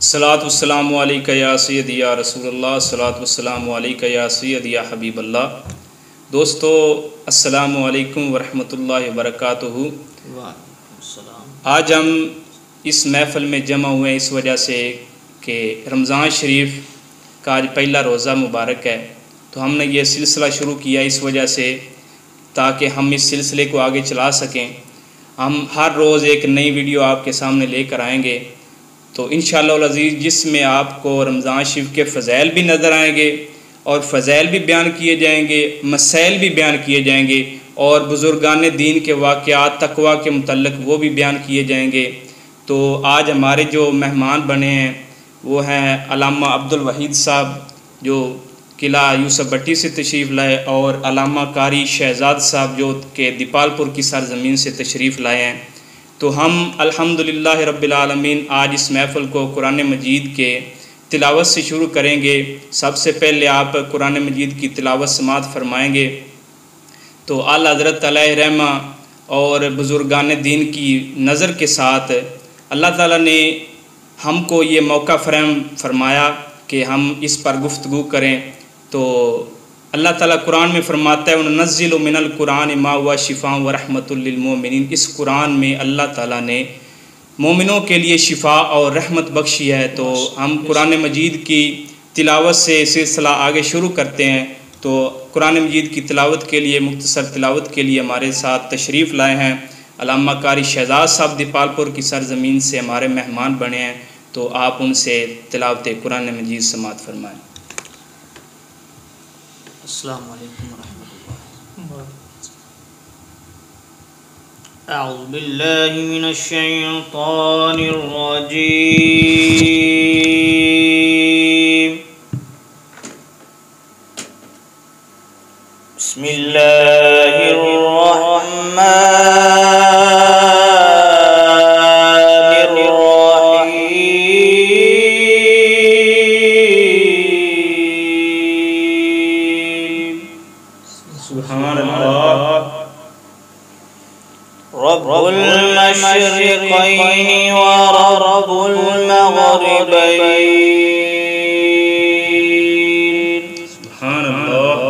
सलात वस्सलामु अलैका या सय्यदी या रसूलल्लाह, सलात वस्सलामु अलैका या सय्यदी या हबीबल्लाह। दोस्तों, अस्सलामु अलैकुम वरहमतुल्लाहि वबरकातुहू। आज हम इस महफ़िल में जमा हुए हैं इस वजह से कि रमज़ान शरीफ का आज पहला रोज़ा मुबारक है, तो हमने ये सिलसिला शुरू किया इस वजह से ताकि हम इस सिलसिले को आगे चला सकें। हम हर रोज़ एक नई वीडियो आपके सामने लेकर आएंगे, तो इंशाअल्लाह अज़ीज़ जिसमें आपको रमज़ान शरीफ के फ़ज़ैल भी नज़र आएंगे और फ़ज़ैल भी बयान किए जाएंगे, मसाइल भी बयान किए जाएंगे और बुज़ुर्गान दीन के वाक़यात तक़वा के मुतल्लिक़ वो भी बयान किए जाएंगे। तो आज हमारे जो मेहमान बने हैं वो हैं अल्लामा अब्दुल वहीद साहब जो किला यूसुफ भट्टी से तशरीफ़ लाए, और अल्लामा कारी शहज़ाद साहब जो के दीपालपुर की सरज़मीन से तशरीफ़ लाए हैं। तो हम अल्हम्दुलिल्लाह रब्बिल आलमीन आज इस महफ़िल को कुरान मजीद के तिलावत से शुरू करेंगे। सबसे पहले आप कुरान मजीद की तिलावत समात फरमाएंगे। तो आला हज़रत अलैहि रहमा और बुज़ुर्गान दीन की नज़र के साथ अल्लाह ताला ने हमको ये मौका फरमाया कि हम इस पर गुफ्तगू करें। तो अल्लाह ताला कुरान में फ़रमाता है, नज़्ज़िलु मिनल कुरान मा हुवा शिफ़ा व रहमतुल लिल मोमिनीन। इस कुरान में अल्लाह ताला ने मोमिनों के लिए शिफ़ा और रहमत बख्शी है। तो हम कुरान मजीद की तिलावत से सिलसिला आगे शुरू करते हैं। तो कुरान मजीद की तिलावत के लिए, मुख्तसर तिलावत के लिए हमारे साथ तशरीफ़ लाए हैं अल्लामा कारी शहज़ाद साहब दीपालपुर की सरज़मीन से हमारे मेहमान बने हैं। तो आप उनसे तिलावत कुरान मजीद समात फरमाएँ। अस्सलामु अलैकुम वरहमतुल्लाह। अऊज़ु बिल्लाहि मिनश शैतानिर रजीम। बिस्मिल्लाहिर रहमानिर रहीम। सुभानअल्लाह। रब्बुल मशरिक़ैनि व रब्बुल मग़रिबैन। सुभानअल्लाह।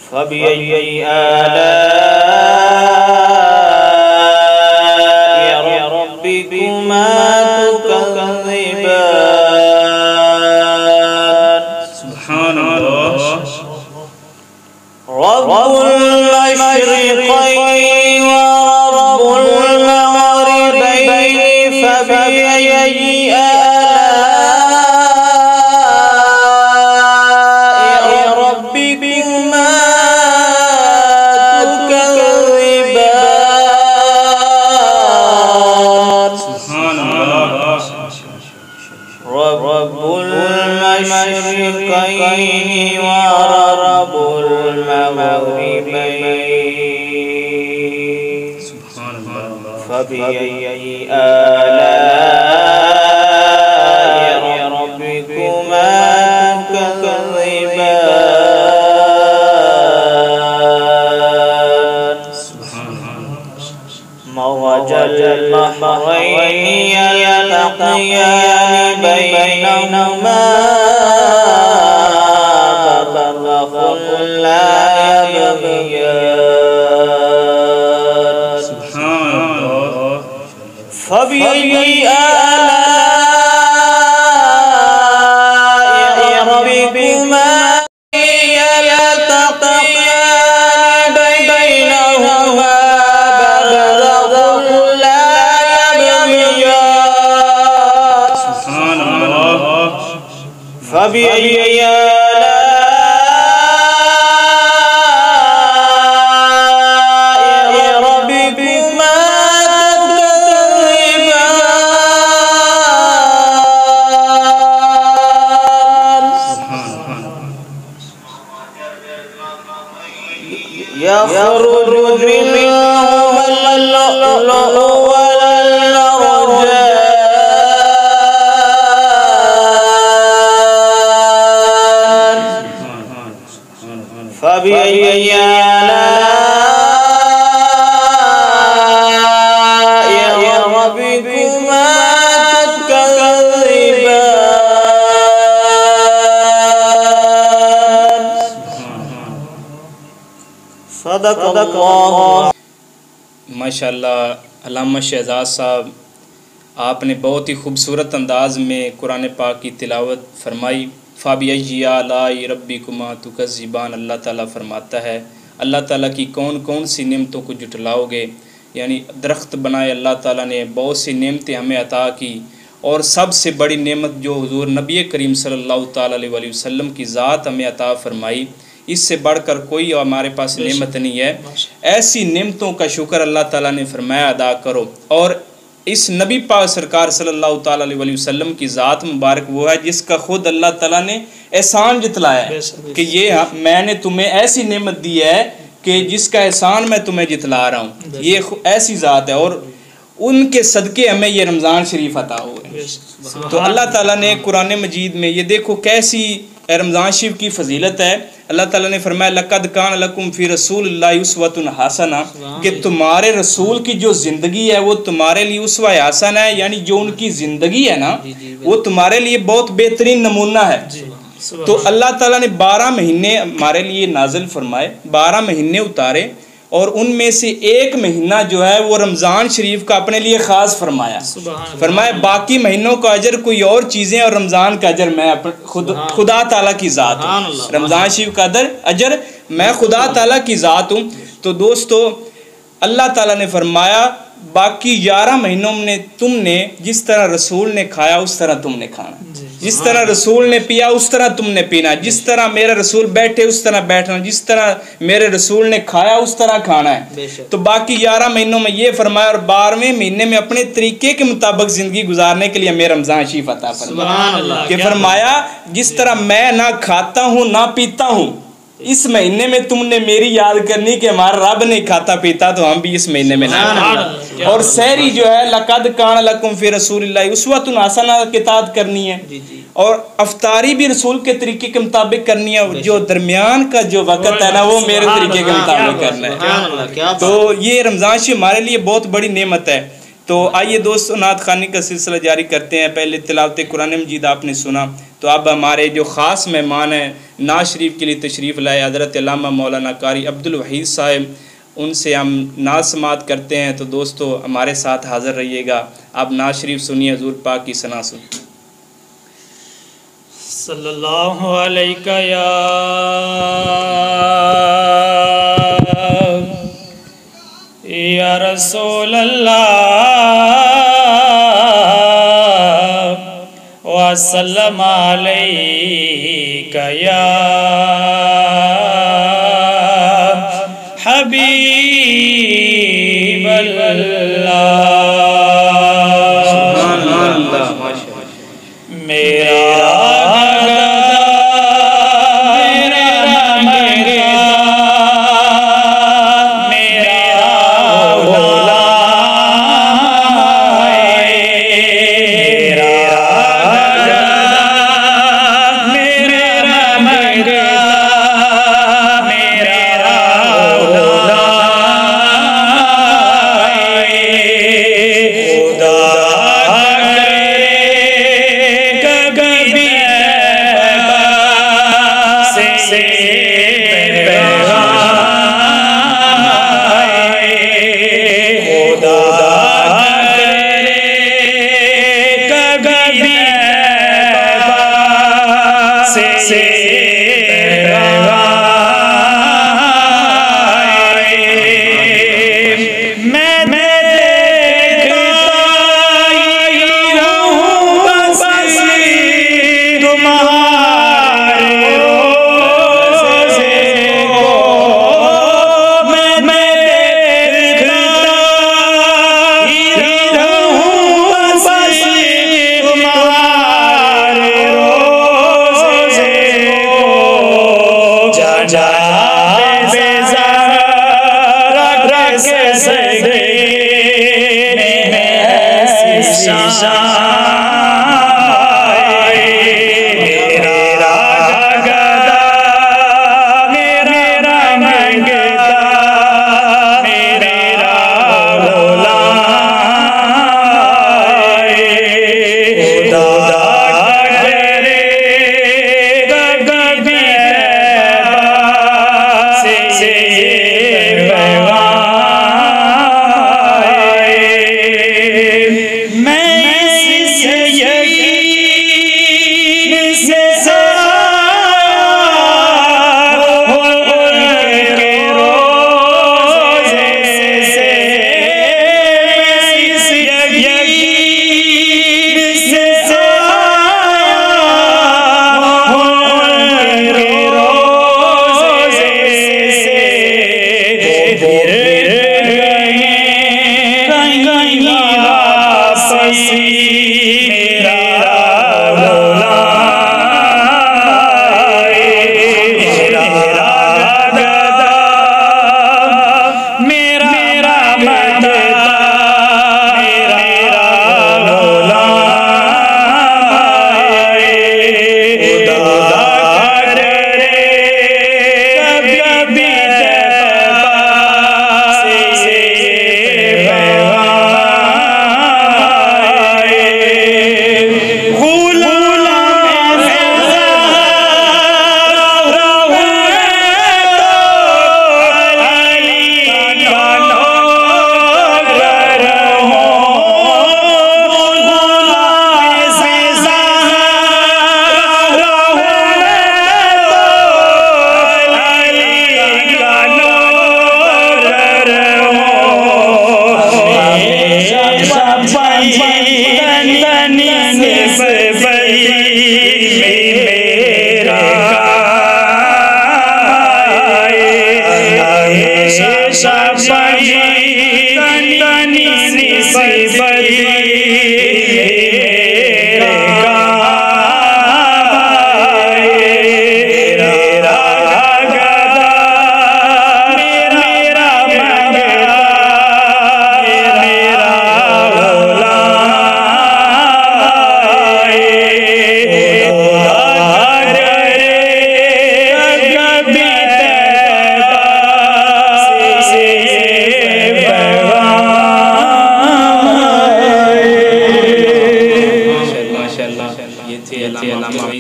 फबिअय्यि आलाइ रब्बिकुमा तुकज़्ज़िबान। सुभानअल्लाह। रब्बुल मशरिक़ैनि व रब्बुल मग़रिबैन। फबिअय्यि आलाइ रब्बिकुमा तुकज़्ज़िबान। सुभानअल्लाह। रब्बुल मशरिक़ैनि व रब्बुल मग़रिबैन। सुभानअल्लाह। फबिअय्यि आलाइ रब्बिकुमा तुकज़्ज़िबान। मरजल बहरैनि यल्तक़ियानि बैनहुमा बरज़ख़ुन ला यबग़ियान। सुभानअल्लाह। फबिअय्यि आलाइ रब्बिकुमा यल्तक़ियानि बैनहुमा बरज़ख़ुन ला यबग़ियान। सुभानअल्लाह। फबिअय्यि आलाइ रब्बिकुमा तुकज़्ज़िबान। यख़रुजु मिनहुमा लुअ्लुअु वल मरजान। सदक़ल्लाह। माशाअल्लाह अल्लामा शहजाद साहब, आपने बहुत ही खूबसूरत अंदाज़ में कुरान पाक की तिलावत फरमाई। फ़ाबिय्यि आलाई रब्बिकुमा तुकज़्ज़िबान। अल्लाह ताला फरमाता है, अल्लाह ताला की कौन कौन सी नेमतों को जुटलाओगे। यानी दरख्त बनाए अल्लाह ताला ने, बहुत सी नेमतें हमें अता की, और सबसे बड़ी नेमत जो हुज़ूर नबी करीम सल्लल्लाहु ताला अलैहि वसल्लम की ज़ात हमें अता फरमाई, इससे बढ़कर कोई हमारे पास नेमत नहीं है। ऐसी नेमतों का शुक्र अल्लाह ताला ने फरमाया अदा करो। और इस नबी पाक सरकार सल्लल्लाहु ताला अलैहि वसल्लम की ज़ात मुबारक वो है जिसका खुद अल्लाह ताला ने एहसान जितलाया है कि ये मैंने तुम्हें ऐसी नेमत दी है कि जिसका एहसान मैं तुम्हें जितला रहा हूँ। ये ऐसी ज़ात है और उनके सदक़े हमें ये रमज़ान शरीफ अता हुए। तो अल्लाह ताला ने कुरान मजीद में ये देखो कैसी रमज़ान शरीफ की फ़जीलत है। अल्लाह ताला ने फरमाया लक़द कान लकुम फ़ी रसूलिल्लाहि उस्वतुन हसना, कि तुम्हारे रसूल की जो ज़िंदगी है वो तुम्हारे लिए उस्वा हसन है। यानी जो उनकी ज़िंदगी है ना वो तुम्हारे लिए बहुत बेहतरीन नमूना है। तो अल्लाह ताला ने 12 महीने हमारे लिए नाजिल फरमाए, 12 महीने उतारे, और उनमें से एक महीना जो है वो रमज़ान शरीफ का अपने लिए ख़ास फरमाया बाकी महीनों का अजर कोई और चीज़ें और रमज़ान का अजर मैं खुदा ताला की ज़ात हूँ। रमज़ान शरीफ का अजर मैं खुदा ताला की ज़ात हूँ। तो दोस्तों अल्लाह ताला ने फरमाया बाकी 11 महीनों में तुमने जिस तरह रसूल ने खाया उस तरह तुमने खाना, जिस तरह रसूल ने पिया उस तरह तुमने पीना, जिस तरह मेरे रसूल बैठे उस तरह बैठना, जिस तरह मेरे रसूल ने खाया उस तरह खाना है। तो बाकी 11 महीनों में ये फरमाया, और 12वें महीने में अपने तरीके के मुताबिक ज़िंदगी गुजारने के लिए हमें रमज़ान शरीफ अता फरमाया कि फरमाया जिस तरह मैं ना खाता हूँ ना पीता हूँ, इस महीने में तुमने मेरी याद करनी कि हमारा रब नहीं खाता पीता, तो हम भी इस महीने में ना। और सहरी जो है लक़द कान लकुम फ़ी रसूलिल्लाहि उस्वतुन हसना की ताद करनी है, और अफ्तारी भी रसूल के तरीके के मुताबिक करनी है। जो दरमियान का जो वक़्त है ना वो मेरे तरीके के मुताबिक करना है। तो ये रमज़ान शरीफ हमारे लिए बहुत बड़ी नेमत है। तो आइए दोस्तों नात ख़ानी का सिलसिला जारी करते हैं। पहले तिलावत कुरान मजीद आपने सुना, तो अब हमारे जो ख़ास मेहमान हैं नाज शरीफ के लिए तशरीफ़ लाए हज़रत अल्लामा मौलाना कारी अब्दुल वहीद साहब, उनसे हम नाज समात करते हैं। तो दोस्तों हमारे साथ हाज़िर रहिएगा। आप नाज शरीफ सुनिए, हुज़ूर पाक की सना सुन। सल्लल्लाहु अलैका या रसूल अल्लाह व सल्लम अलैका या हबीब अल्लाह। मेरा मेरा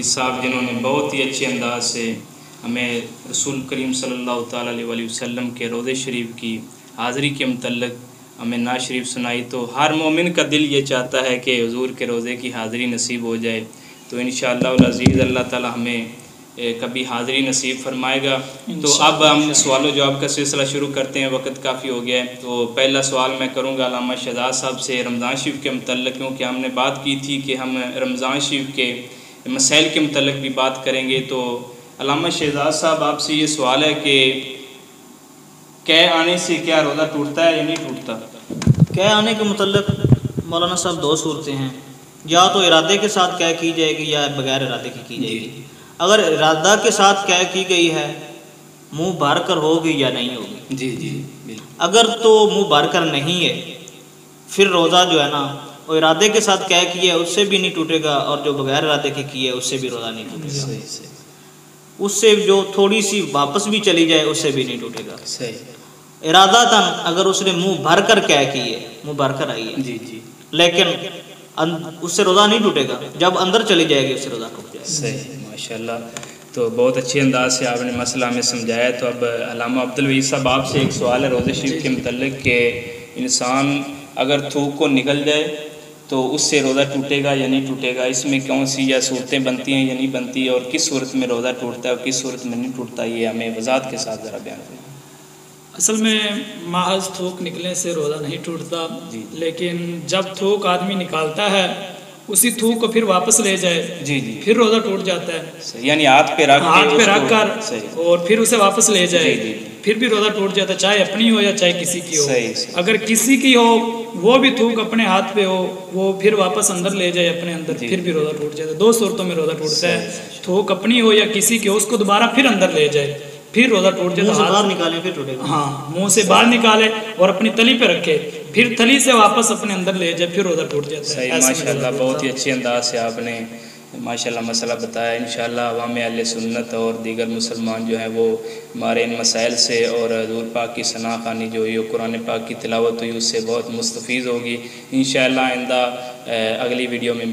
साहब जिन्होंने बहुत ही अच्छे अंदाज से हमें रसूल करीम सल्लल्लाहु ताला अलैहि वसल्लम के रोज़े शरीफ की हाज़िरी के मुतल्लिक़ हमें नात शरीफ सुनाई। तो हर मोमिन का दिल ये चाहता है कि हुज़ूर के रोज़े की हाज़िरी नसीब हो जाए। तो इंशाअल्लाह अज़ीज़ अल्लाह ताला हमें कभी हाज़िरी नसीब फरमाएगा। तो अब हम सवाल जवाब का सिलसिला शुरू करते हैं, वक्त काफ़ी हो गया है। तो पहला सवाल मैं करूँगा अल्लामा शहजाद साहब से रमज़ान शरीफ के मुतल्लिक़, क्योंकि हमने बात की थी कि हम रमज़ान शरीफ के मसाइल के मुतल्लिक़ भी बात करेंगे। तो अल्लामा शहजाद साहब आपसे ये सवाल है कि कै आने से क्या रोज़ा टूटता है या नहीं टूटता? कै आने के मुतल्लिक़ मौलाना साहब दो सूरतें हैं, या तो इरादे के साथ कै की जाएगी या बगैर इरादे की जाएगी। अगर इरादा के साथ कै की गई है, मुँह भर कर होगी या नहीं होगी? जी जी। अगर तो मुँह भर कर नहीं है, फिर रोज़ा जो है ना वो इरादे के साथ क्या किया है उससे भी नहीं टूटेगा, और जो बगैर इरादे के किए उससे भी रोज़ा नहीं टूटेगा। उससे जो थोड़ी सी वापस भी चली जाए उससे भी नहीं टूटेगा। सही। इरादा था अगर उसने मुंह भर कर क्या किए, मुंह भर कर आई है जी जी, लेकिन उससे रोज़ा नहीं टूटेगा। जब अंदर चली जाएगी उससे रोज़ा टूट जाएगा। सही, माशाल्लाह। तो बहुत अच्छे अंदाज से आपने मसला में समझाया। तो अब अल्लामा अब्दुल वहीद साहब आपसे एक सवाल है रोज़े शरीफ के मुतल्लिक़ के इंसान अगर थूक को निकल जाए तो उससे रोज़ा टूटेगा या नहीं टूटेगा? इसमें कौन सी या सूरतें बनती हैं या नहीं बनती, और किस सूरत में रोज़ा टूटता है और किस सूरत में नहीं टूटता, ये हमें वज़ाहत के साथ ज़रा बयान करें। असल में महज थूक निकलने से रोज़ा नहीं टूटता, लेकिन जब थूक आदमी निकालता है उसी थूक को फिर वापस ले जाए जी जी, फिर रोज़ा टूट जाता है। यानी हाथ पे रख कर और फिर उसे वापस ले जाए फिर भी रोज़ा टूट जाता है, चाहे अपनी हो या चाहे किसी की हो। अगर किसी की हो वो भी थूक अपने हाथ पे हो, वो फिर वापस अंदर ले जाए अपने अंदर, फिर भी रोज़ा टूट जाता है। दो सूरतों में रोज़ा टूटता है, थूक अपनी हो या किसी की हो, उसको दोबारा फिर अंदर ले जाए फिर रोज़ा टूट जाता है। बाहर निकाले फिर टूटेगा। हाँ, मुंह से बाहर निकाले और अपनी तली पे रखे, फिर थली से वापस अपने अंदर ले जाए, फिर रोज़ा टूट जाता है। माशाल्लाह, बहुत ही अच्छे अंदाज से आपने माशाल्लाह मसला बताया। इंशाल्लाह अवाम अहले सुन्नत और दीगर मुसलमान जो हैं वो हमारे इन मसाइल से और हज़ूर पाक की सनाख़ानी जो ये कुरान पाक की तिलावत हुई उससे बहुत मुस्तफ़ीज़ होगी। इंशाल्लाह आइंदा अगली वीडियो में